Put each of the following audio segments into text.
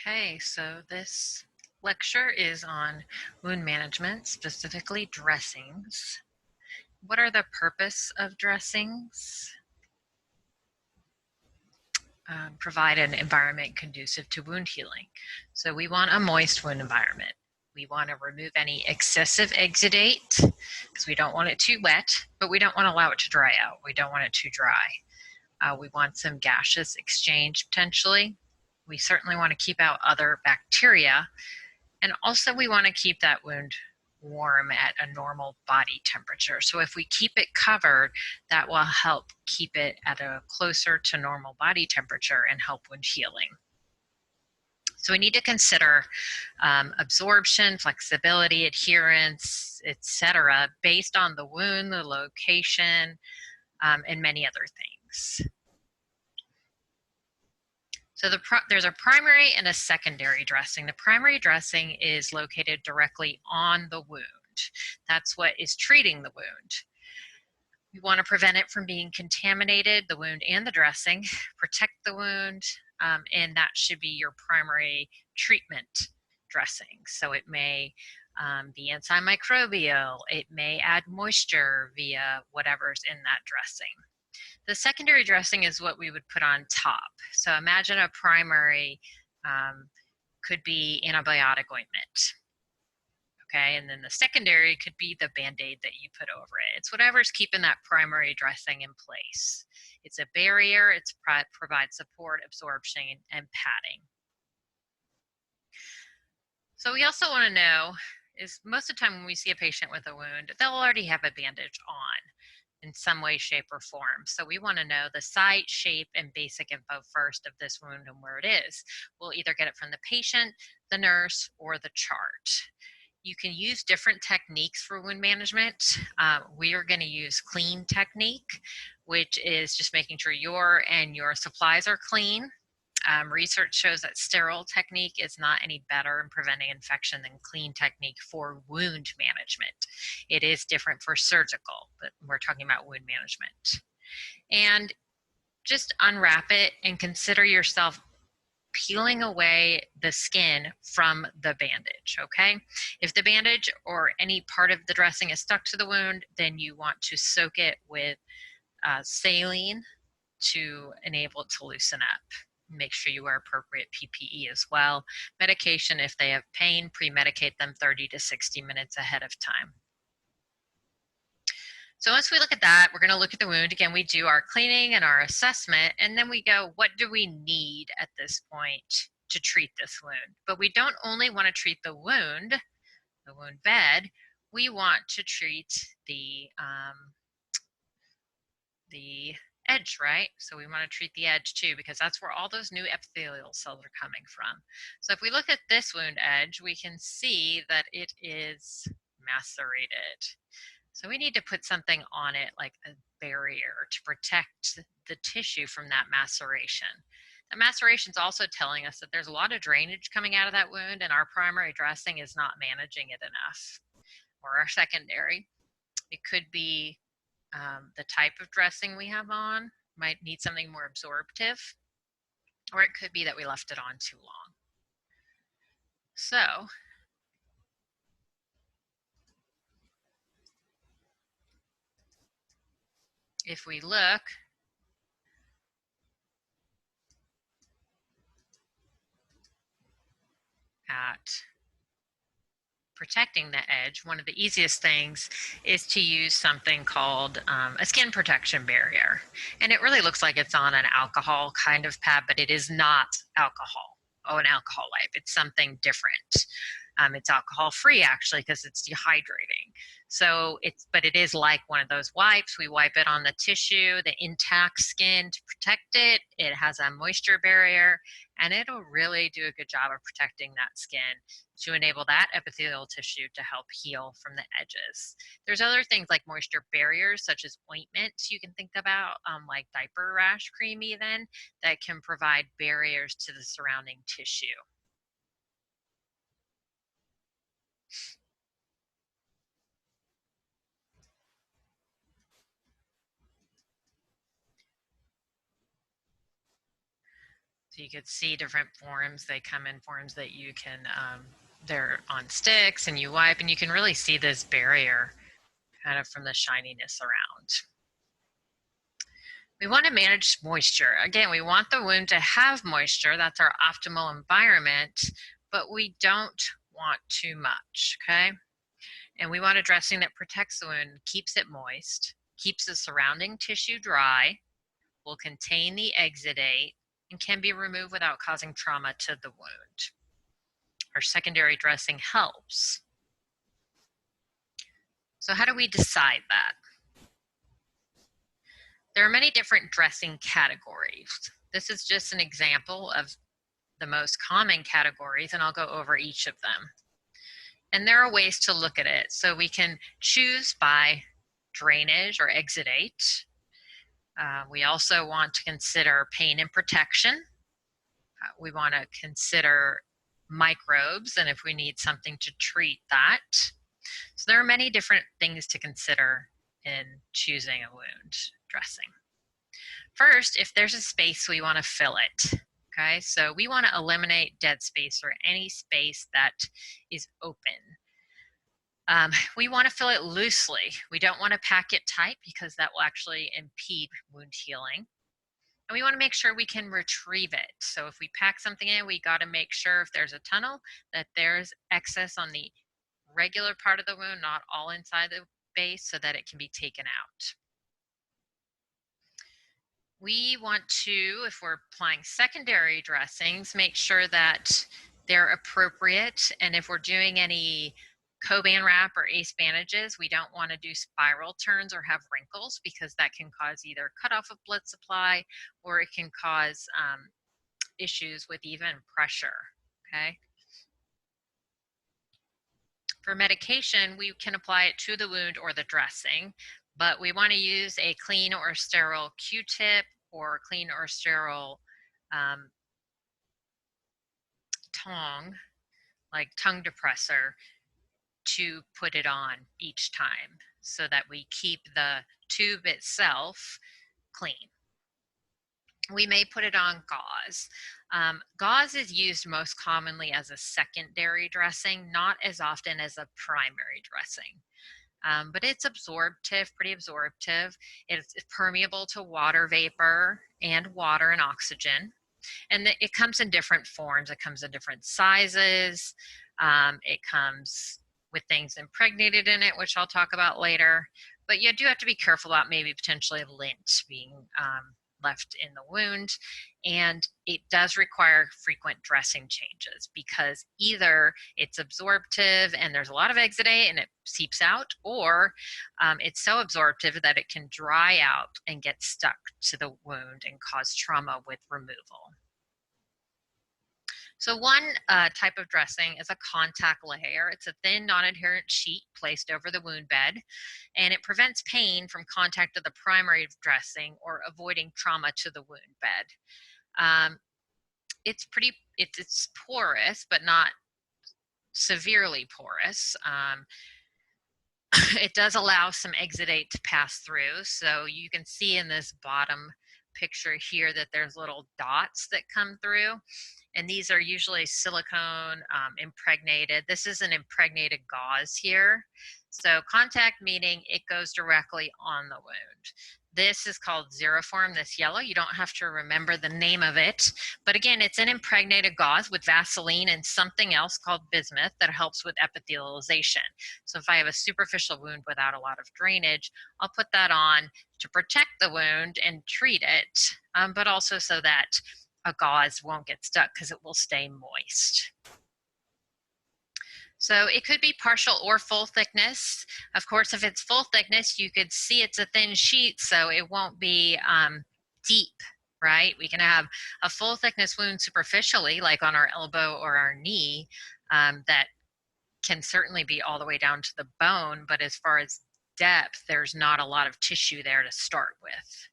Okay, so this lecture is on wound management, specifically dressings. What are the purpose of dressings? Provide an environment conducive to wound healing. So we want a moist wound environment. We want to remove any excessive exudate because we don't want it too wet, but we don't want to allow it to dry out. We don't want it too dry. We want some gaseous exchange potentially. We certainly want to keep out other bacteria. And also we want to keep that wound warm at a normal body temperature. So if we keep it covered, that will help keep it at a closer to normal body temperature and help wound healing. So we need to consider absorption, flexibility, adherence, etc., based on the wound, the location, and many other things. So there's a primary and a secondary dressing. The primary dressing is located directly on the wound. That's what is treating the wound. We want to prevent it from being contaminated, the wound and the dressing, protect the wound, and that should be your primary treatment dressing. So it may be antimicrobial, it may add moisture via whatever's in that dressing. The secondary dressing is what we would put on top. So imagine a primary could be antibiotic ointment. Okay, and then the secondary could be the Band-Aid that you put over it. It's whatever's keeping that primary dressing in place. It's a barrier, it provides support, absorption, and padding. So we also want to know is most of the time when we see a patient with a wound, they'll already have a bandage on in some way, shape, or form. So we want to know the site, shape, and basic info first of this wound and where it is. We'll either get it from the patient, the nurse, or the chart. You can use different techniques for wound management. We are going to use clean technique, which is just making sure your supplies are clean. Research shows that sterile technique is not any better in preventing infection than clean technique for wound management. It is different for surgical, but we're talking about wound management. And just unwrap it and consider yourself peeling away the skin from the bandage, okay? If the bandage or any part of the dressing is stuck to the wound, then you want to soak it with saline to enable it to loosen up. Make sure you wear appropriate PPE as well. Medication, if they have pain, pre-medicate them 30 to 60 minutes ahead of time. So once we look at that, we're going to look at the wound. Again, we do our cleaning and our assessment, and then we go, what do we need at this point to treat this wound? But we don't only want to treat the wound bed, we want to treat the edge, right? So we want to treat the edge too, because that's where all those new epithelial cells are coming from. So if we look at this wound edge, we can see that it is macerated. So we need to put something on it like a barrier to protect the tissue from that maceration. The maceration is also telling us that there's a lot of drainage coming out of that wound and our primary dressing is not managing it enough. Or our secondary, it could be the type of dressing we have on, might need something more absorptive, or it could be that we left it on too long. So if we look at protecting the edge, one of the easiest things is to use something called a skin protection barrier. And it really looks like it's on an alcohol kind of pad, but it is not alcohol. An alcohol wipe. It's something different. It's alcohol free actually because it's dehydrating. So but it is like one of those wipes. We wipe it on the tissue, the intact skin to protect it. It has a moisture barrier and it'll really do a good job of protecting that skin to enable that epithelial tissue to help heal from the edges. There's other things like moisture barriers such as ointments you can think about, like diaper rash cream even, that can provide barriers to the surrounding tissue. So So you could see different forms. They come in forms that you can, they're on sticks and you wipe, and you can really see this barrier kind of from the shininess around. We want to manage moisture. Again, we want the wound to have moisture. That's our optimal environment, but we don't want too much, okay? And we want a dressing that protects the wound, keeps it moist, keeps the surrounding tissue dry, will contain the exudate, and can be removed without causing trauma to the wound. Our secondary dressing helps. So how do we decide that? There are many different dressing categories. This is just an example of the most common categories, and I'll go over each of them. And there are ways to look at it. So we can choose by drainage or exudate. We also want to consider pain and protection. We want to consider microbes and if we need something to treat that. So there are many different things to consider in choosing a wound dressing. First, if there's a space, we want to fill it. Okay, so we want to eliminate dead space or any space that is open. We want to fill it loosely. We don't want to pack it tight because that will actually impede wound healing. And we want to make sure we can retrieve it. So if we pack something in, we got to make sure if there's a tunnel that there's excess on the regular part of the wound, not all inside the base, so that it can be taken out. We want to, if we're applying secondary dressings, make sure that they're appropriate. And if we're doing any Coban wrap or ACE bandages, we don't want to do spiral turns or have wrinkles because that can cause either cutoff of blood supply or it can cause issues with even pressure, okay? For medication, we can apply it to the wound or the dressing, but we want to use a clean or sterile Q-tip or clean or sterile tongue, like tongue depressor, to put it on each time so that we keep the tube itself clean. We may put it on gauze. Gauze is used most commonly as a secondary dressing, not as often as a primary dressing. But it's absorptive, pretty absorptive. It's permeable to water vapor and water and oxygen. And it comes in different forms. It comes in different sizes. It comes with things impregnated in it, which I'll talk about later. But you do have to be careful about maybe potentially lint being left in the wound. And it does require frequent dressing changes because either it's absorptive and there's a lot of exudate and it seeps out, or it's so absorptive that it can dry out and get stuck to the wound and cause trauma with removal. So one type of dressing is a contact layer. It's a thin, non-adherent sheet placed over the wound bed, and it prevents pain from contact to the primary dressing or avoiding trauma to the wound bed. It's porous, but not severely porous. It does allow some exudate to pass through. So you can see in this bottom picture here that there's little dots that come through. And these are usually silicone impregnated. This is an impregnated gauze here. So contact meaning it goes directly on the wound. This is called Xeroform, this yellow. You don't have to remember the name of it. But again, it's an impregnated gauze with Vaseline and something else called bismuth that helps with epithelialization. So if I have a superficial wound without a lot of drainage, I'll put that on to protect the wound and treat it, but also so that a gauze won't get stuck because it will stay moist. So it could be partial or full thickness. Of course, if it's full thickness, you could see it's a thin sheet, so it won't be deep, right? We can have a full thickness wound superficially, like on our elbow or our knee, that can certainly be all the way down to the bone, but as far as depth, there's not a lot of tissue there to start with.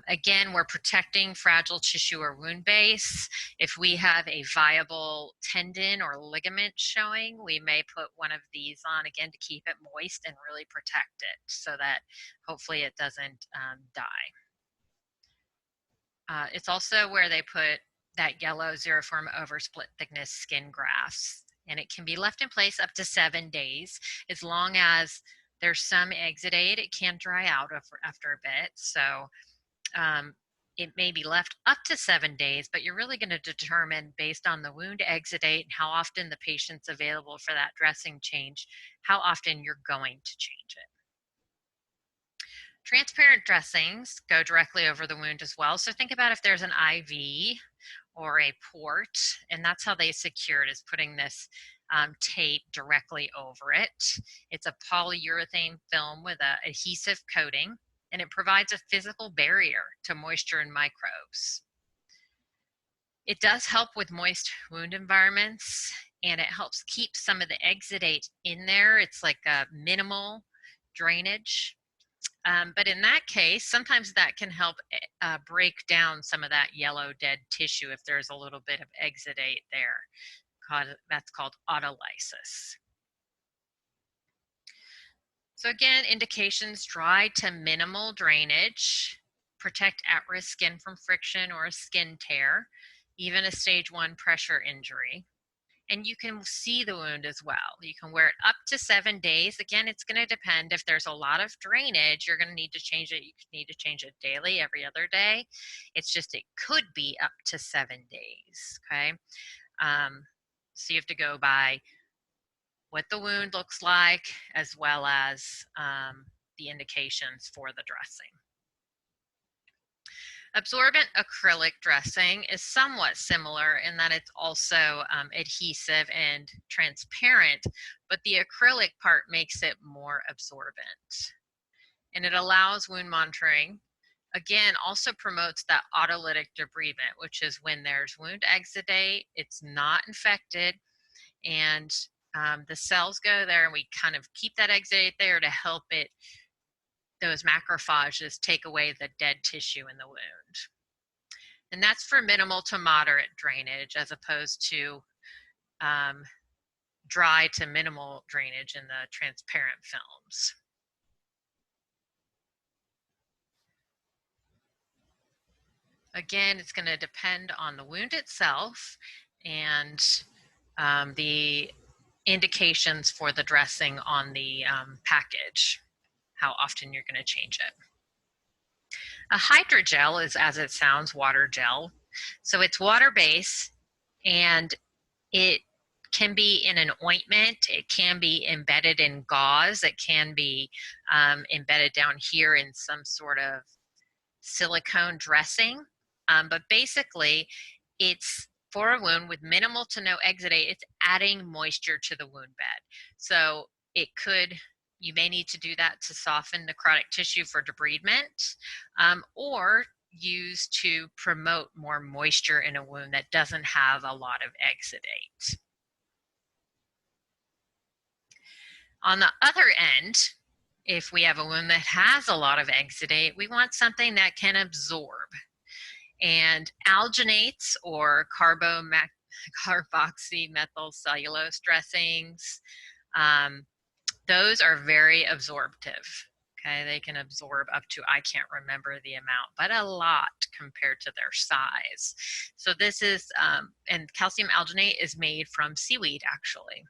Again, we're protecting fragile tissue or wound base. If we have a viable tendon or ligament showing, we may put one of these on again to keep it moist and really protect it so that hopefully it doesn't die. It's also where they put that yellow xeriform oversplit thickness skin grafts, and it can be left in place up to 7 days. As long as there's some exudate, it can dry out after a bit. So it may be left up to 7 days, but you're really going to determine based on the wound exudate and how often the patient's available for that dressing change, how often you're going to change it. Transparent dressings go directly over the wound as well. So think about if there's an IV or a port, and that's how they secure it, is putting this tape directly over it. It's a polyurethane film with an adhesive coating, and it provides a physical barrier to moisture and microbes. It does help with moist wound environments, and it helps keep some of the exudate in there. It's like a minimal drainage. But in that case, sometimes that can help break down some of that yellow dead tissue if there's a little bit of exudate there. That's called autolysis. So again, indications: dry to minimal drainage, protect at-risk skin from friction or a skin tear, even a stage 1 pressure injury. And you can see the wound as well. You can wear it up to 7 days. Again, it's going to depend. If there's a lot of drainage, you're going to need to change it. You need to change it daily, every other day. It's just, it could be up to 7 days, okay? So you have to go by what the wound looks like, as well as the indications for the dressing. Absorbent acrylic dressing is somewhat similar in that it's also adhesive and transparent, but the acrylic part makes it more absorbent. And it allows wound monitoring. Again, also promotes that autolytic debridement, which is when there's wound exudate, it's not infected, and the cells go there, and we kind of keep that exudate there to help it, those macrophages, take away the dead tissue in the wound. And that's for minimal to moderate drainage, as opposed to dry to minimal drainage in the transparent films. Again, it's going to depend on the wound itself and the indications for the dressing on the package, how often you're going to change it. A hydrogel is, as it sounds, water gel. So it's water-based, and it can be in an ointment, it can be embedded in gauze, it can be embedded down here in some sort of silicone dressing. But basically, it's for a wound with minimal to no exudate. It's adding moisture to the wound bed. So it could, you may need to do that to soften necrotic tissue for debridement, or use to promote more moisture in a wound that doesn't have a lot of exudate. On the other end, if we have a wound that has a lot of exudate, we want something that can absorb. And alginates or carboxymethylcellulose dressings, those are very absorptive. Okay, they can absorb up to, I can't remember the amount, but a lot compared to their size. So this is, and calcium alginate is made from seaweed, actually.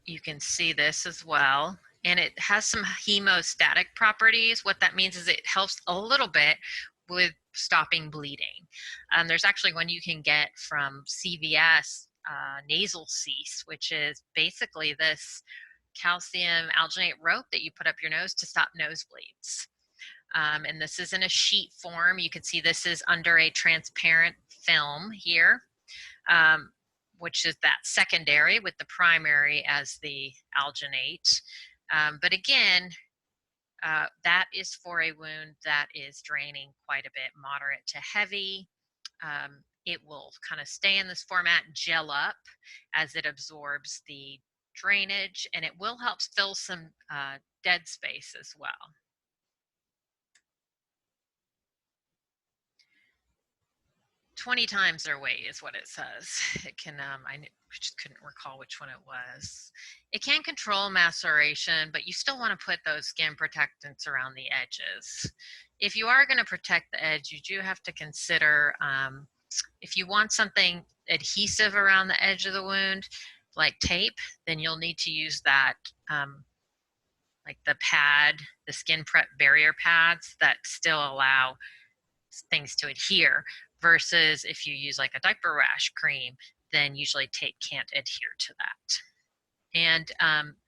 You can see this as well, and it has some hemostatic properties. What that means is it helps a little bit with stopping bleeding. There's actually one you can get from CVS, nasal cease, which is basically this calcium alginate rope that you put up your nose to stop nosebleeds. And this is in a sheet form. You can see this is under a transparent film here, which is that secondary, with the primary as the alginate. But again, that is for a wound that is draining quite a bit, moderate to heavy. It will kind of stay in this format, gel up as it absorbs the drainage, and it will help fill some dead space as well. 20 times their weight is what it says. It can, I just couldn't recall which one it was. It can control maceration, but you still want to put those skin protectants around the edges. If you are going to protect the edge, you do have to consider if you want something adhesive around the edge of the wound, like tape, then you'll need to use that, like the pad, the skin prep barrier pads that still allow things to adhere, versus if you use like a diaper rash cream, then usually tape can't adhere to that. And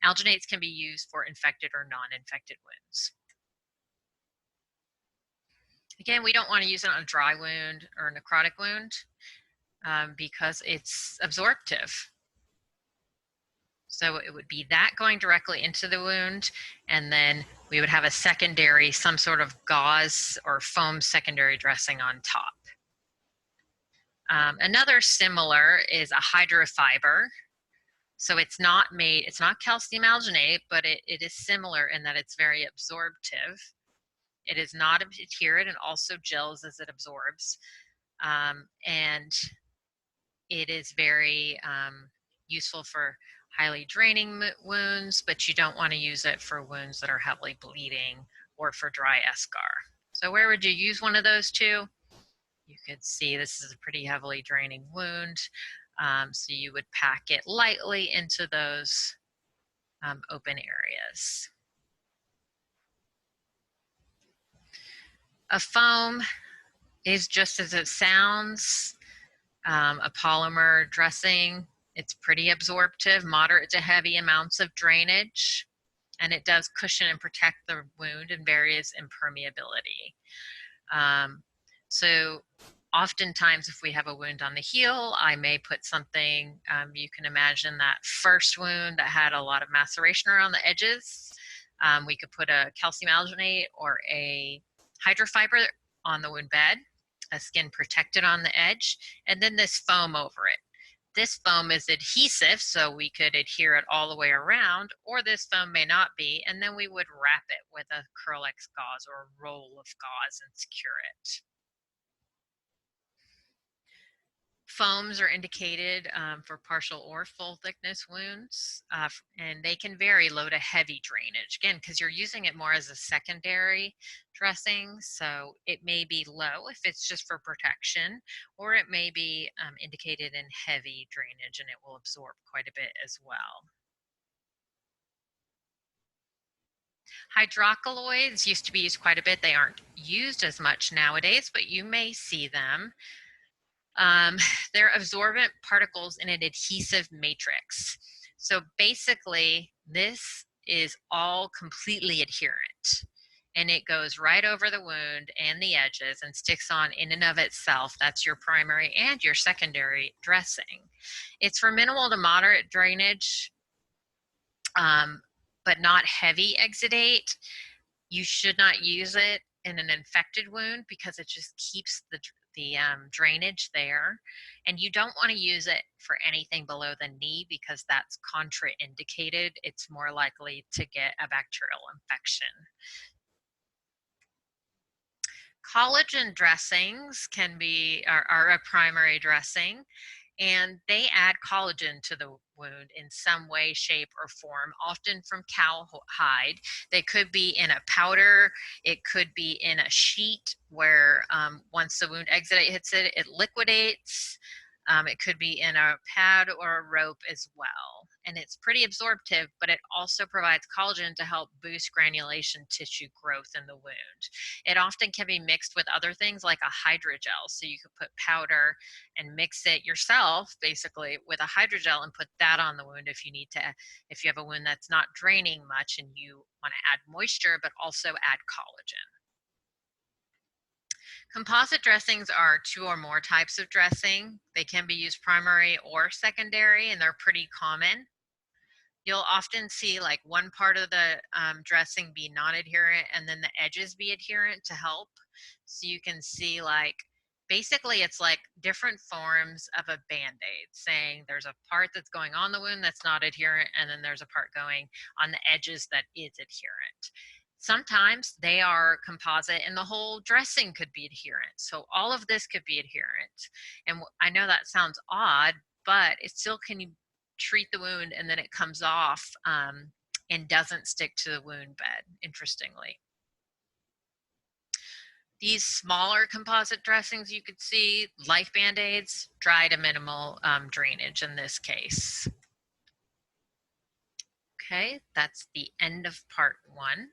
alginates can be used for infected or non-infected wounds. Again, we don't want to use it on a dry wound or a necrotic wound because it's absorptive. So it would be that going directly into the wound, and then we would have a secondary, some sort of gauze or foam secondary dressing on top. Another similar is a hydrofiber. So it's not calcium alginate, but it is similar in that it's very absorptive. It is not adherent and also gels as it absorbs. And it is very useful for highly draining wounds, but you don't want to use it for wounds that are heavily bleeding or for dry eschar. So where would you use one of those two? You could see this is a pretty heavily draining wound. So you would pack it lightly into those open areas. A foam is just as it sounds, a polymer dressing. It's pretty absorptive, moderate to heavy amounts of drainage, and it does cushion and protect the wound and various impermeability. So oftentimes if we have a wound on the heel, I may put something, you can imagine that first wound that had a lot of maceration around the edges. We could put a calcium alginate or a hydrofiber on the wound bed, a skin protected on the edge, and then this foam over it. This foam is adhesive, so we could adhere it all the way around, or this foam may not be, and then we would wrap it with a Curl-X gauze or a roll of gauze and secure it. Foams are indicated for partial or full thickness wounds, and they can vary low to heavy drainage. Again, because you're using it more as a secondary dressing, so it may be low if it's just for protection, or it may be indicated in heavy drainage and it will absorb quite a bit as well. Hydrocolloids used to be used quite a bit. They aren't used as much nowadays, but you may see them. They're absorbent particles in an adhesive matrix. So basically, this is all completely adherent, and it goes right over the wound and the edges and sticks on in and of itself. That's your primary and your secondary dressing. It's for minimal to moderate drainage, but not heavy exudate. You should not use it in an infected wound because it just keeps the drainage there, and you don't want to use it for anything below the knee because that's contraindicated. It's more likely to get a bacterial infection. Collagen dressings are a primary dressing, and they add collagen to the wound in some way, shape, or form, often from cow hide. They could be in a powder, it could be in a sheet where once the wound exudate hits it, it liquidates. It could be in a pad or a rope as well. And it's pretty absorptive, but it also provides collagen to help boost granulation tissue growth in the wound. It often can be mixed with other things like a hydrogel. So you could put powder and mix it yourself, basically, with a hydrogel and put that on the wound if you need to, if you have a wound that's not draining much and you want to add moisture, but also add collagen. Composite dressings are 2 or more types of dressing. They can be used primary or secondary, and they're pretty common. You'll often see like one part of the dressing be non-adherent and then the edges be adherent to help. So you can see like, basically it's like different forms of a Band-Aid, saying there's a part that's going on the wound that's not adherent, and then there's a part going on the edges that is adherent. Sometimes they are composite and the whole dressing could be adherent. So all of this could be adherent. And I know that sounds odd, but it still can treat the wound and then it comes off and doesn't stick to the wound bed, interestingly. These smaller composite dressings you could see, like Band-Aids, dry to minimal drainage in this case. Okay, that's the end of part 1.